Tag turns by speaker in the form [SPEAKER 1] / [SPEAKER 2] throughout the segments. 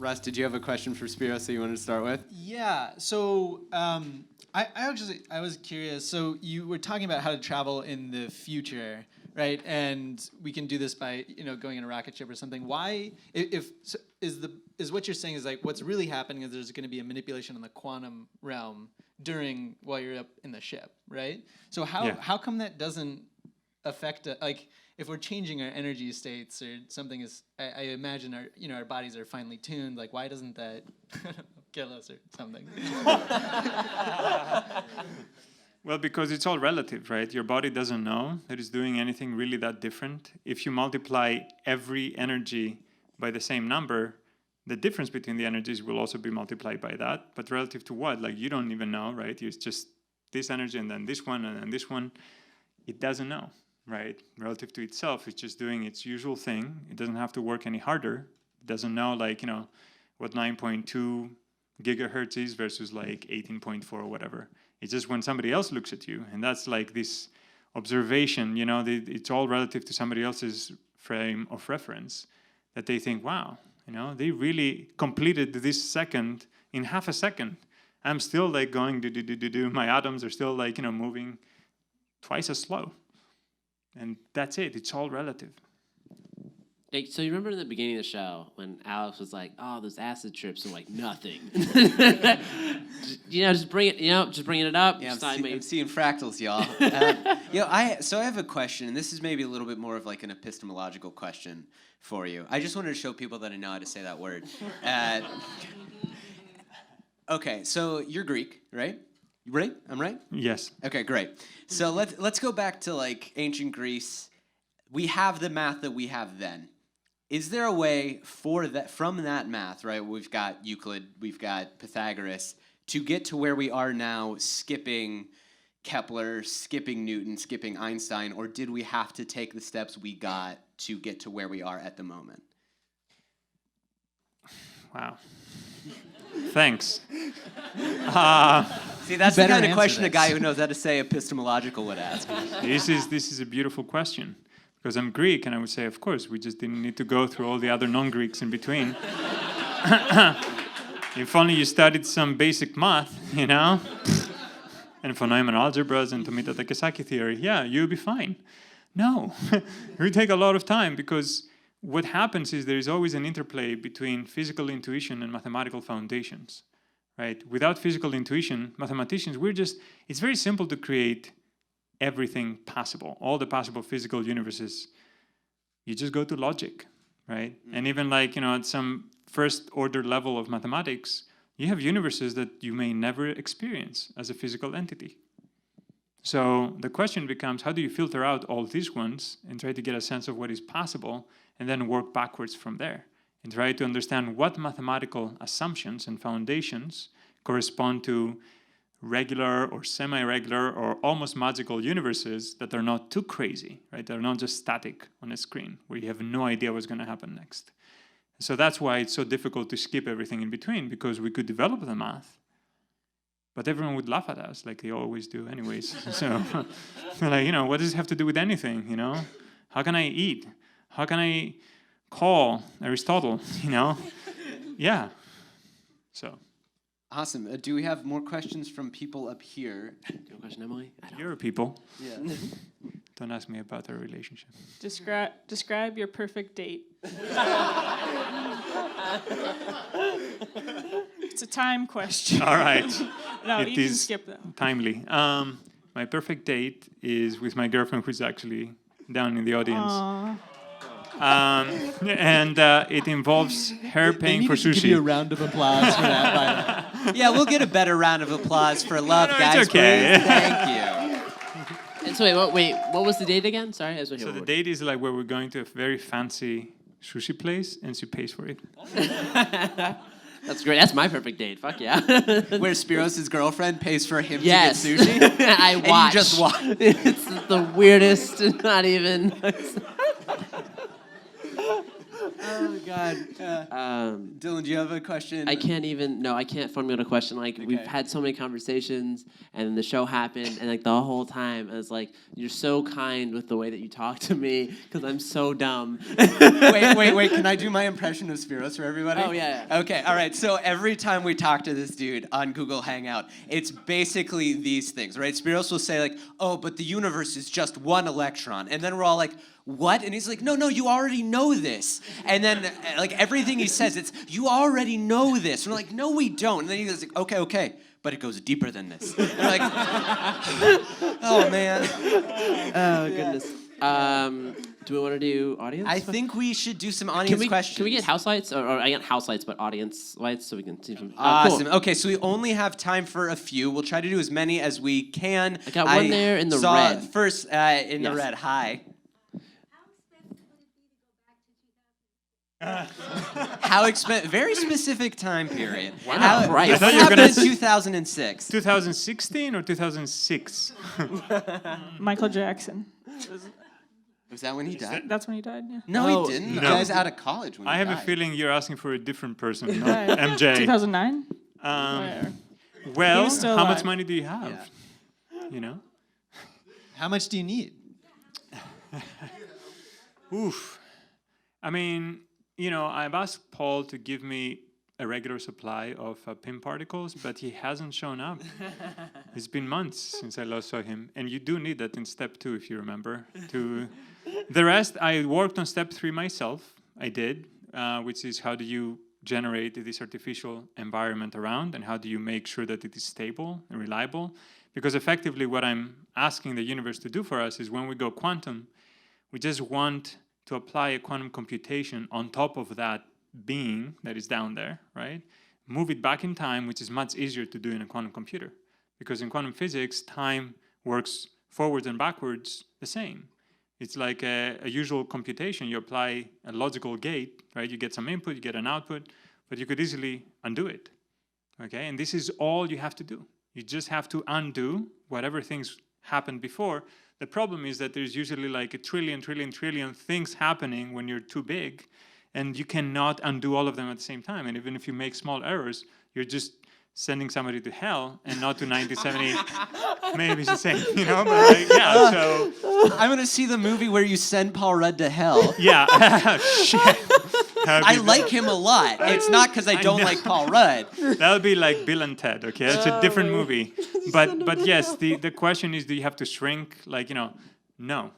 [SPEAKER 1] Russ, did you have a question for Spiros that you wanted to start with?
[SPEAKER 2] Yeah. So I was curious. So you were talking about how to travel in the future, right? And we can do this by going in a rocket ship or something. Why? Is what you're saying is like what's really happening is there's going to be a manipulation in the quantum realm while you're up in the ship, right? So how come that doesn't affect like if we're changing our energy states or something is I imagine our bodies are finely tuned, like why doesn't that kill us or something?
[SPEAKER 3] Well, because it's all relative, right? Your body doesn't know that it's doing anything really that different. If you multiply every energy by the same number, the difference between the energies will also be multiplied by that. But relative to what? Like you don't even know, right? It's just this energy and then this one and then this one. It doesn't know, right? Relative to itself, it's just doing its usual thing. It doesn't have to work any harder. It doesn't know what 9.2 gigahertz is versus like 18.4 or whatever. It's just when somebody else looks at you, and that's like this observation, it's all relative to somebody else's frame of reference, that they think, wow, they really completed this second in half a second. I'm still like going do. My atoms are still like, moving twice as slow. And that's it. It's all relative.
[SPEAKER 4] So you remember in the beginning of the show when Alex was like, "Oh, those acid trips are like nothing." Just bringing it up.
[SPEAKER 1] Yeah, I'm seeing fractals, y'all. So I have a question, and this is maybe a little bit more of like an epistemological question for you. I just wanted to show people that I know how to say that word. Okay, so you're Greek, right? Right? I'm right?
[SPEAKER 3] Yes.
[SPEAKER 1] Okay, great. So let's go back to like ancient Greece. We have the math that we have then. Is there a way from that math, right? We've got Euclid, we've got Pythagoras, to get to where we are now, skipping Kepler, skipping Newton, skipping Einstein, or did we have to take the steps we got to get to where we are at the moment?
[SPEAKER 3] Wow. Thanks.
[SPEAKER 1] See, that's the kind of question a guy who knows how to say epistemological would ask.
[SPEAKER 3] This is a beautiful question. Because I'm Greek, and I would say, of course, we just didn't need to go through all the other non-Greeks in between. If only you studied some basic math, and von Neumann algebras and Tomita-Takesaki theory, you'll be fine. No, it would take a lot of time, because what happens is there is always an interplay between physical intuition and mathematical foundations, right? Without physical intuition, mathematicians, it's very simple to create everything possible, all the possible physical universes. You just go to logic, right? And even like, at some first order level of mathematics, you have universes that you may never experience as a physical entity. So the question becomes, how do you filter out all these ones and try to get a sense of what is possible and then work backwards from there and try to understand what mathematical assumptions and foundations correspond to regular or semi-regular or almost magical universes that are not too crazy, right? They're not just static on a screen where you have no idea what's going to happen next. So that's why it's so difficult to skip everything in between, because we could develop the math, but everyone would laugh at us like they always do anyways. So like, what does it have to do with anything, How can I eat? How can I call Aristotle, Yeah. So.
[SPEAKER 1] Awesome. Do we have more questions from people up here?
[SPEAKER 4] Do you have a question, Emily?
[SPEAKER 3] You're people.
[SPEAKER 1] Yeah.
[SPEAKER 3] Don't ask me about our relationship.
[SPEAKER 5] Describe your perfect date. It's a time question.
[SPEAKER 3] All right.
[SPEAKER 5] No,
[SPEAKER 3] It
[SPEAKER 5] you can
[SPEAKER 3] is
[SPEAKER 5] skip that.
[SPEAKER 3] timely. My perfect date is with my girlfriend, who's actually down in the audience.
[SPEAKER 5] Aww.
[SPEAKER 3] And it involves her paying for sushi.
[SPEAKER 2] Give you a round of applause for that. By the way.
[SPEAKER 1] Yeah, we'll get a better round of applause for love, guys.
[SPEAKER 3] It's okay.
[SPEAKER 1] Please. Thank you.
[SPEAKER 4] And so wait, what was the date again? Sorry, I was
[SPEAKER 3] So the date is like where we're going to a very fancy sushi place, and she pays for it.
[SPEAKER 4] That's great. That's my perfect date. Fuck yeah.
[SPEAKER 1] Where Spiros' girlfriend pays for him
[SPEAKER 4] yes.
[SPEAKER 1] to get sushi?
[SPEAKER 4] I watch.
[SPEAKER 1] And you just watch.
[SPEAKER 4] It's the weirdest, not even...
[SPEAKER 1] Oh, God. Dylan, do you have a question?
[SPEAKER 4] I can't formulate a question. Like, we've had so many conversations, and the show happened, and like the whole time, I was like, you're so kind with the way that you talk to me, because I'm so dumb.
[SPEAKER 1] Wait. Can I do my impression of Spiros for everybody?
[SPEAKER 4] Oh, yeah.
[SPEAKER 1] Okay, all right. So every time we talk to this dude on Google Hangout, it's basically these things, right? Spiros will say like, oh, but the universe is just one electron. And then we're all like, what? And he's like, no, you already know this. And then like everything he says, it's, you already know this. And we're like, no, we don't. And then he goes like, okay. But it goes deeper than this. And we're like, oh, man.
[SPEAKER 4] Oh, goodness. Do we want to do audience?
[SPEAKER 1] I think we should do some audience questions.
[SPEAKER 4] Can we get house lights? Or I get house lights, but audience lights so we can see some.
[SPEAKER 1] Awesome.
[SPEAKER 4] Cool.
[SPEAKER 1] Okay, so we only have time for a few. We'll try to do as many as we can.
[SPEAKER 4] I got one there in the
[SPEAKER 1] saw
[SPEAKER 4] red.
[SPEAKER 1] First, in the red. Hi. How expensive? Very specific time period.
[SPEAKER 4] Wow.
[SPEAKER 1] How,
[SPEAKER 4] Right. I
[SPEAKER 3] thought
[SPEAKER 1] What
[SPEAKER 3] you were
[SPEAKER 1] happened
[SPEAKER 3] gonna
[SPEAKER 1] in 2006?
[SPEAKER 3] 2016 or 2006?
[SPEAKER 5] Michael Jackson.
[SPEAKER 1] Was that when he died?
[SPEAKER 5] That's when he died, yeah.
[SPEAKER 1] No,
[SPEAKER 4] No.
[SPEAKER 1] he didn't. The
[SPEAKER 3] No.
[SPEAKER 1] guy's out of college when
[SPEAKER 3] I
[SPEAKER 1] he
[SPEAKER 3] have
[SPEAKER 1] died.
[SPEAKER 3] a feeling you're asking for a different person, not
[SPEAKER 5] Right.
[SPEAKER 3] MJ.
[SPEAKER 5] 2009?
[SPEAKER 3] Um,
[SPEAKER 5] He
[SPEAKER 3] well,
[SPEAKER 5] was still
[SPEAKER 3] how much
[SPEAKER 5] alive.
[SPEAKER 3] money do you have? You know?
[SPEAKER 2] How much do you need?
[SPEAKER 3] Oof. I mean, you know, I've asked Paul to give me a regular supply of PIM particles, but he hasn't shown up. It's been months since I last saw him. And you do need that in step 2, if you remember. The rest, I worked on step 3 myself. I did, which is how do you generate this artificial environment around, and how do you make sure that it is stable and reliable? Because effectively what I'm asking the universe to do for us is when we go quantum, we just want to apply a quantum computation on top of that being that is down there, right? Move it back in time, which is much easier to do in a quantum computer. Because in quantum physics, time works forwards and backwards the same. It's like a usual computation. You apply a logical gate, right? You get some input, you get an output, but you could easily undo it, okay? And this is all you have to do. You just have to undo whatever things happened before. The problem is that there's usually like a trillion things happening when you're too big, and you cannot undo all of them at the same time. And even if you make small errors, you're just sending somebody to hell and not to 1970. Maybe it's the same, you know? But like, yeah, so...
[SPEAKER 1] I'm gonna see the movie where you send Paul Rudd to hell.
[SPEAKER 3] Yeah, shit.
[SPEAKER 1] I like him a lot. It's not because I don't like Paul Rudd.
[SPEAKER 3] That would be like Bill and Ted, okay? That's a different movie. But yes, the question is, do you have to shrink? Like, you know, no.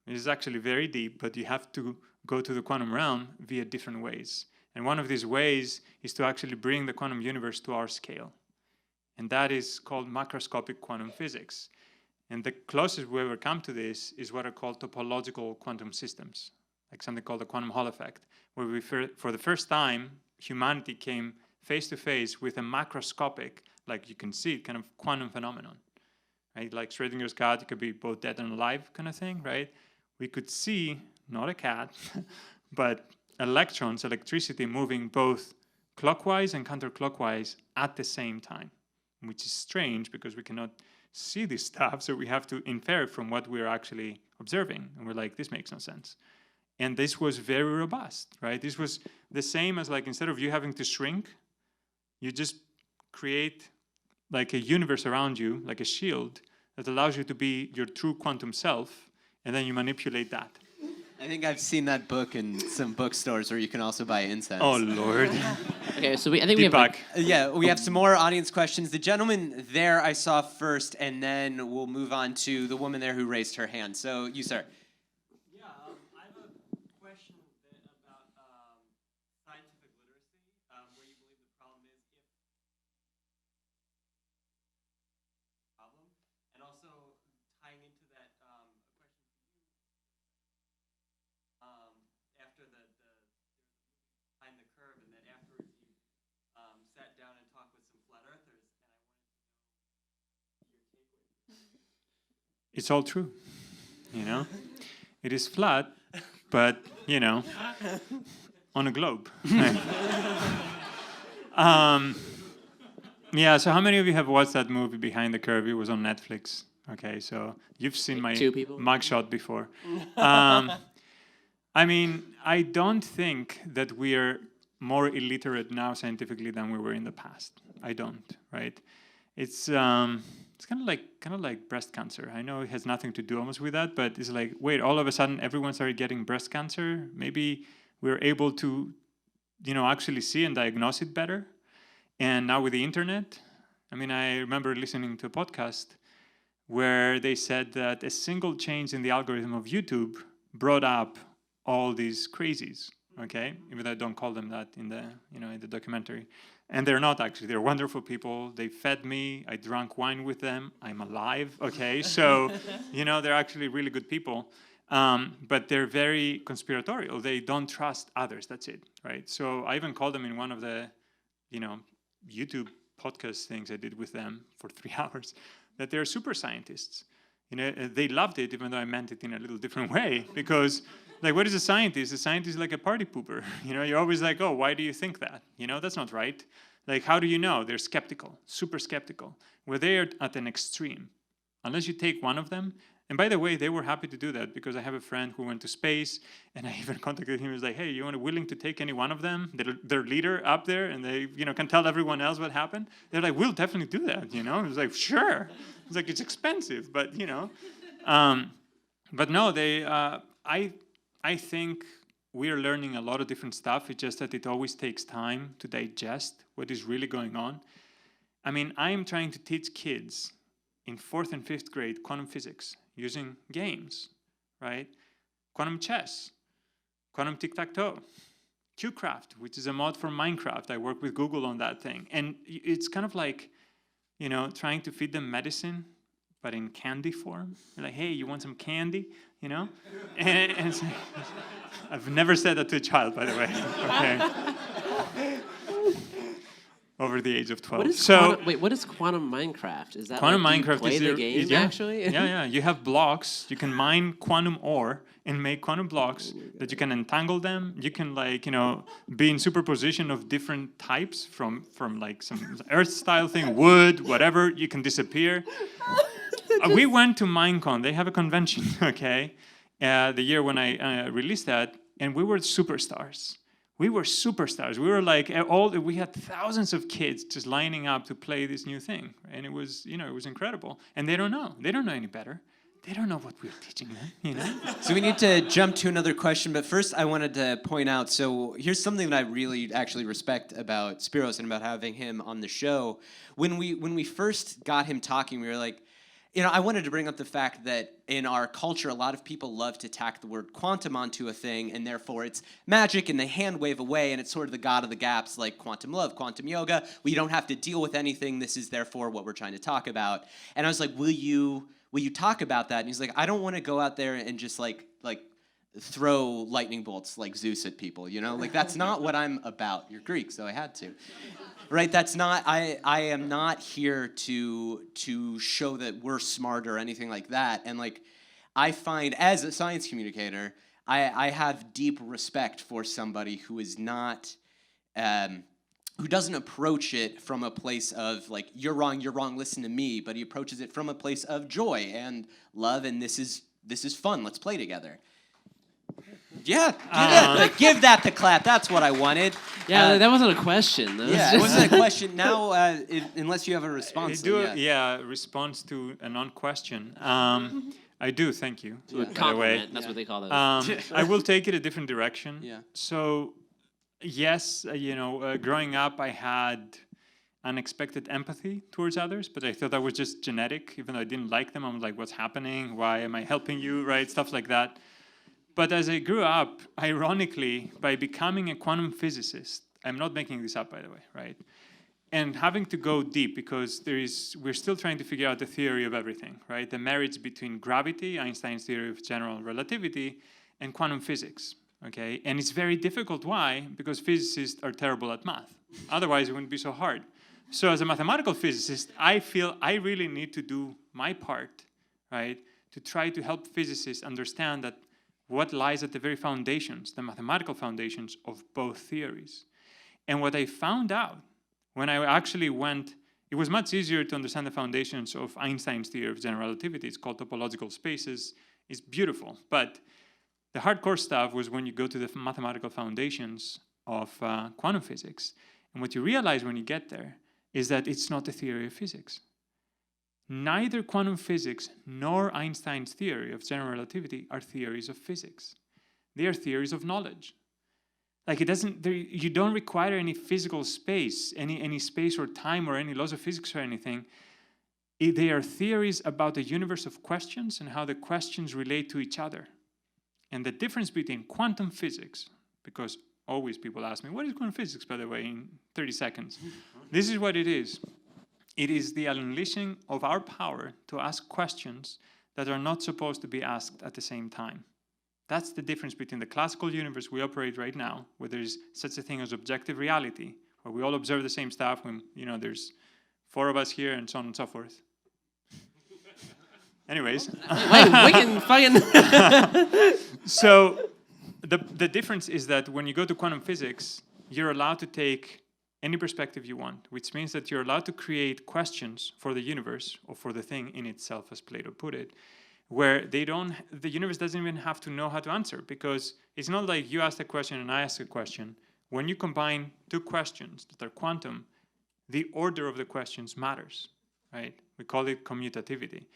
[SPEAKER 3] It is actually very deep, but you have to go to the quantum realm via different ways. And one of these ways is to actually bring the quantum universe to our scale. And that is called macroscopic quantum physics. And the closest we ever come to this is what are called topological quantum systems, like something called the quantum Hall effect, where we, for the first time, humanity came face to face with a macroscopic, like you can see it, kind of quantum phenomenon, right? Like Schrodinger's cat, it could be both dead and alive kind of thing, right? We could see, not a cat, but electrons, electricity moving both clockwise and counterclockwise at the same time, which is strange because we cannot see this stuff, so we have to infer from what we're actually observing. And we're like, this makes no sense. And this was very robust, right? This was the same as like, instead of you having to shrink, you just create like a universe around you, like a shield, that allows you to be your true quantum self, and then you manipulate that.
[SPEAKER 1] I think I've seen that book in some bookstores where you can also buy incense.
[SPEAKER 3] Oh, Lord.
[SPEAKER 4] Okay, so I think we have like,
[SPEAKER 1] Yeah, we have some more audience questions. The gentleman there I saw first, and then we'll move on to the woman there who raised her hand. So, you, sir.
[SPEAKER 6] Yeah, I have a question about scientific literacy, where you believe the problem is and also tying into that, a question for you. After the behind the curve, and then afterwards you sat down and talked with some flat earthers, and I wanted to know your take.
[SPEAKER 3] It's all true, you know? It is flat, but, you know, on a globe. Yeah, so how many of you have watched that movie, Behind the Curve? It was on Netflix. Okay, so you've seen my
[SPEAKER 4] 2 people?
[SPEAKER 3] mugshot before. I mean, I don't think that we are more illiterate now scientifically than we were in the past. I don't, right? It's kind of like breast cancer. I know it has nothing to do almost with that, but it's like, wait, all of a sudden everyone started getting breast cancer. Maybe we're able to, actually see and diagnose it better. And now with the internet, I mean, I remember listening to a podcast where they said that a single change in the algorithm of YouTube brought up all these crazies, okay? Even though I don't call them that in the documentary. And they're not actually, they're wonderful people. They fed me, I drank wine with them, I'm alive, okay? So, they're actually really good people. But they're very conspiratorial. They don't trust others, that's it, right? So I even called them in one of the, YouTube podcast things I did with them for 3 hours, that they're super scientists. They loved it, even though I meant it in a little different way, because like, what is a scientist? A scientist is like a party pooper. You're always like, oh, why do you think that? That's not right. Like, how do you know? They're skeptical, super skeptical. Where they are at an extreme. Unless you take one of them. And by the way, they were happy to do that because I have a friend who went to space, and I even contacted him. He was like, hey, you want to willing to take any one of them, their leader up there, and they can tell everyone else what happened? They're like, we'll definitely do that, It was like, sure. It's like, it's expensive, but, but no, I think we are learning a lot of different stuff. It's just that it always takes time to digest what is really going on. I mean, I am trying to teach kids in 4th and 5th grade quantum physics using games, right? Quantum chess, quantum tic-tac-toe, QCraft, which is a mod for Minecraft. I work with Google on that thing. And it's kind of like, trying to feed them medicine, but in candy form. You're like, hey, you want some candy? And it's like, I've never said that to a child, by the way. Okay. Over the age of 12.
[SPEAKER 4] What is quantum Minecraft? Is that
[SPEAKER 3] quantum
[SPEAKER 4] like,
[SPEAKER 3] Minecraft
[SPEAKER 4] play
[SPEAKER 3] is
[SPEAKER 4] the game actually?
[SPEAKER 3] Yeah. You have blocks. You can mine quantum ore and make quantum blocks that you can entangle them. You can be in superposition of different types from like some Earth style thing, wood, whatever. You can disappear. We went to Minecon. They have a convention, okay, the year when I released that, and we were superstars. We were superstars. We were like we had thousands of kids just lining up to play this new thing, and it was it was incredible. And they don't know. They don't know any better. They don't know what we're teaching them.
[SPEAKER 1] So we need to jump to another question, but first I wanted to point out. So here's something that I really actually respect about Spiros and about having him on the show. When we first got him talking, we were like, I wanted to bring up the fact that in our culture, a lot of people love to tack the word quantum onto a thing, and therefore it's magic, and they hand wave away, and it's sort of the god of the gaps, like quantum love, quantum yoga. We don't have to deal with anything. This is therefore what we're trying to talk about. And I was like, will you talk about that? And he's like, I don't want to go out there and just like throw lightning bolts like Zeus at people, Like, that's not what I'm about. You're Greek, so I had to. Right, that's not, I am not here to show that we're smart or anything like that. And like, I find as a science communicator, I have deep respect for somebody who is not, who doesn't approach it from a place of like, you're wrong, listen to me, but he approaches it from a place of joy and love, and this is fun, let's play together. Yeah, give that the clap. That's what I wanted.
[SPEAKER 4] Yeah, that wasn't a question.
[SPEAKER 1] It wasn't a question. Now, unless you have a response.
[SPEAKER 3] Response to a non-question. I do, thank you.
[SPEAKER 4] To a compliment, that's what they call those.
[SPEAKER 3] I will take it a different direction.
[SPEAKER 1] Yeah.
[SPEAKER 3] So, yes, growing up, I had unexpected empathy towards others, but I thought that was just genetic. Even though I didn't like them, I'm like, what's happening? Why am I helping you? Right? Stuff like that. But as I grew up, ironically, by becoming a quantum physicist, I'm not making this up, by the way, right? And having to go deep because we're still trying to figure out the theory of everything, right? The marriage between gravity, Einstein's theory of general relativity, and quantum physics, okay? And it's very difficult. Why? Because physicists are terrible at math. Otherwise, it wouldn't be so hard. So as a mathematical physicist, I feel I really need to do my part, right? To try to help physicists understand that what lies at the very foundations, the mathematical foundations of both theories. And what I found out when I actually went, it was much easier to understand the foundations of Einstein's theory of general relativity. It's called topological spaces. It's beautiful. But The hardcore stuff was when you go to the mathematical foundations of quantum physics. And what you realize when you get there is that it's not a theory of physics. Neither quantum physics nor Einstein's theory of general relativity are theories of physics. They are theories of knowledge. Like you don't require any physical space, any space or time or any laws of physics or anything. They are theories about the universe of questions and how the questions relate to each other. And the difference between quantum physics, because always people ask me, what is quantum physics, by the way, in 30 seconds? This is what it is. It is the unleashing of our power to ask questions that are not supposed to be asked at the same time. That's the difference between the classical universe we operate right now, where there's such a thing as objective reality, where we all observe the same stuff when, there's 4 of us here and so on and so forth. Anyways.
[SPEAKER 4] Wait, we can fucking...
[SPEAKER 3] So the difference is that when you go to quantum physics, you're allowed to take any perspective you want, which means that you're allowed to create questions for the universe, or for the thing in itself, as Plato put it, where the universe doesn't even have to know how to answer, because it's not like you ask a question and I ask a question. When you combine 2 questions that are quantum, the order of the questions matters, right? We call it commutativity.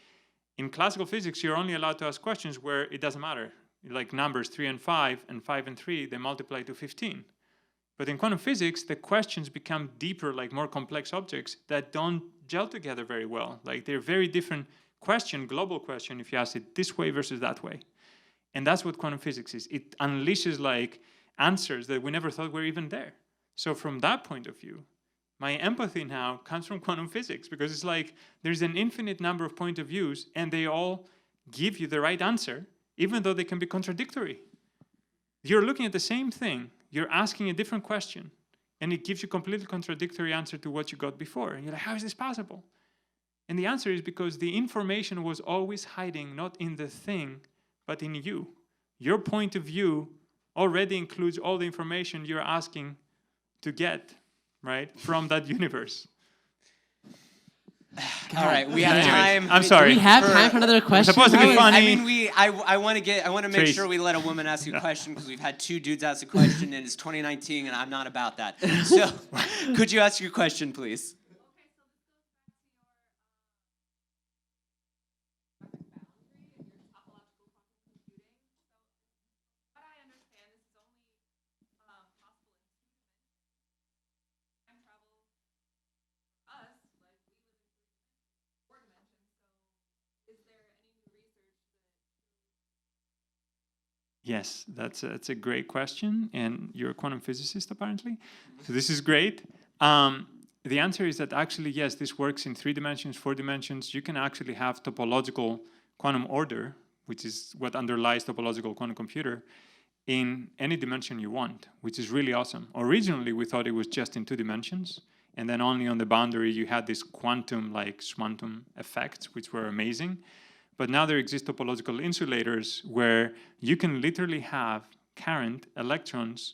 [SPEAKER 3] In classical physics, you're only allowed to ask questions where it doesn't matter. Like numbers 3 and 5 and 3, they multiply to 15. But in quantum physics, the questions become deeper, like more complex objects that don't gel together very well. Like they're very different global question, if you ask it this way versus that way. And that's what quantum physics is. It unleashes like answers that we never thought were even there. So from that point of view, my empathy now comes from quantum physics, because it's like there's an infinite number of point of views and they all give you the right answer, even though they can be contradictory. You're looking at the same thing, you're asking a different question, and it gives you a completely contradictory answer to what you got before. And you're like, how is this possible? And the answer is because the information was always hiding not in the thing, but in you. Your point of view already includes all the information you're asking to get, right, from that universe.
[SPEAKER 1] All right, we have time.
[SPEAKER 3] I'm sorry.
[SPEAKER 4] Do we have time for another question?
[SPEAKER 3] supposed to be funny.
[SPEAKER 1] I mean, I want to make
[SPEAKER 3] Trace.
[SPEAKER 1] sure we let a woman ask you a question, because we've had 2 dudes ask a question and it's 2019 and I'm not about that. So, could you ask your question, please?
[SPEAKER 3] Yes, that's a great question, and you're a quantum physicist apparently, so this is great. The answer is that actually, yes, this works in 3 dimensions, 4 dimensions. You can actually have topological quantum order, which is what underlies topological quantum computer, in any dimension you want, which is really awesome. Originally, we thought it was just in 2 dimensions, and then only on the boundary you had these quantum, like schwantum effects, which were amazing. But now there exist topological insulators where you can literally have current electrons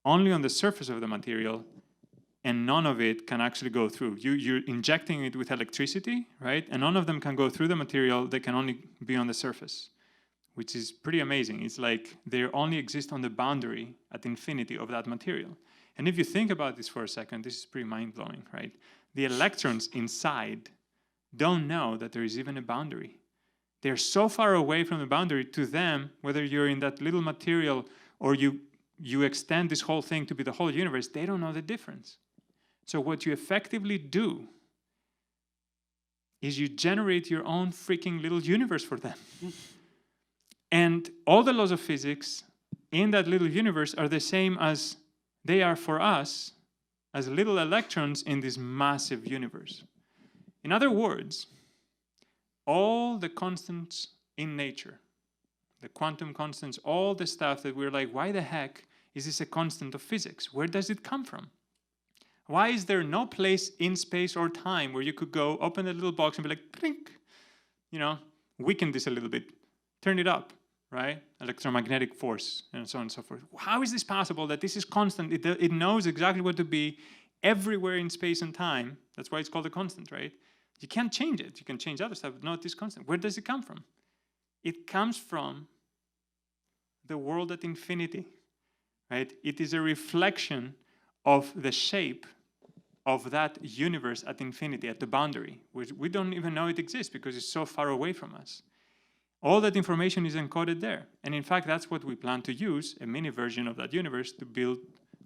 [SPEAKER 3] only on the surface of the material, and none of it can actually go through. You're injecting it with electricity, right? And none of them can go through the material. They can only be on the surface, which is pretty amazing. It's like they only exist on the boundary at infinity of that material. And if you think about this for a second, this is pretty mind-blowing, right? The electrons inside don't know that there is even a boundary. They're so far away from the boundary, to them, whether you're in that little material or you extend this whole thing to be the whole universe, they don't know the difference. So what you effectively do is you generate your own freaking little universe for them. And all the laws of physics in that little universe are the same as they are for us as little electrons in this massive universe. In other words, all the constants in nature, the quantum constants, all the stuff that we're like, why the heck is this a constant of physics? Where does it come from? Why is there no place in space or time where you could go open a little box and be like, clink, weaken this a little bit, turn it up, right? Electromagnetic force, and so on and so forth. How is this possible that this is constant? It knows exactly what to be everywhere in space and time. That's why it's called a constant, right? You can't change it. You can change other stuff, but not this constant. Where does it come from? It comes from the world at infinity, right? It is a reflection of the shape of that universe at infinity, at the boundary, which we don't even know it exists because it's so far away from us. All that information is encoded there. And in fact, that's what we plan to use, a mini version of that universe, to build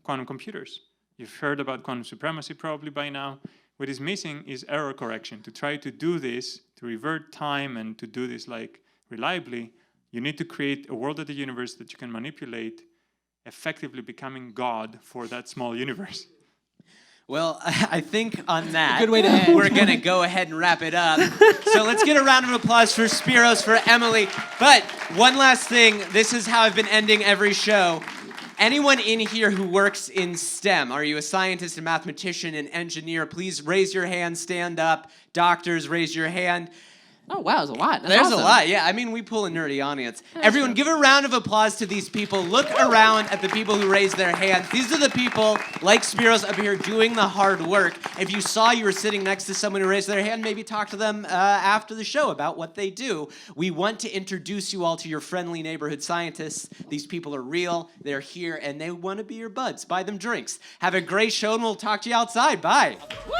[SPEAKER 3] quantum computers. You've heard about quantum supremacy probably by now. What is missing is error correction. To try to do this, to revert time and to do this like reliably, you need to create a world of the universe that you can manipulate, effectively becoming God for that small universe.
[SPEAKER 1] Well, I think on that,
[SPEAKER 2] Good way to end.
[SPEAKER 1] we're going to go ahead and wrap it up. So let's get a round of applause for Spiros, for Emily. But one last thing, this is how I've been ending every show. Anyone in here who works in STEM, are you a scientist, a mathematician, an engineer? Please raise your hand, stand up. Doctors, raise your hand.
[SPEAKER 4] Oh, wow, there's a lot. That's
[SPEAKER 1] There's
[SPEAKER 4] awesome.
[SPEAKER 1] a lot, yeah. I mean, we pull a nerdy audience. Everyone, give a round of applause to these people. Look around at the people who raised their hands. These are the people, like Spiros up here, doing the hard work. If you saw you were sitting next to someone who raised their hand, maybe talk to them after the show about what they do. We want to introduce you all to your friendly neighborhood scientists. These people are real, they're here, and they want to be your buds. Buy them drinks. Have a great show, and we'll talk to you outside. Bye.
[SPEAKER 4] Woo!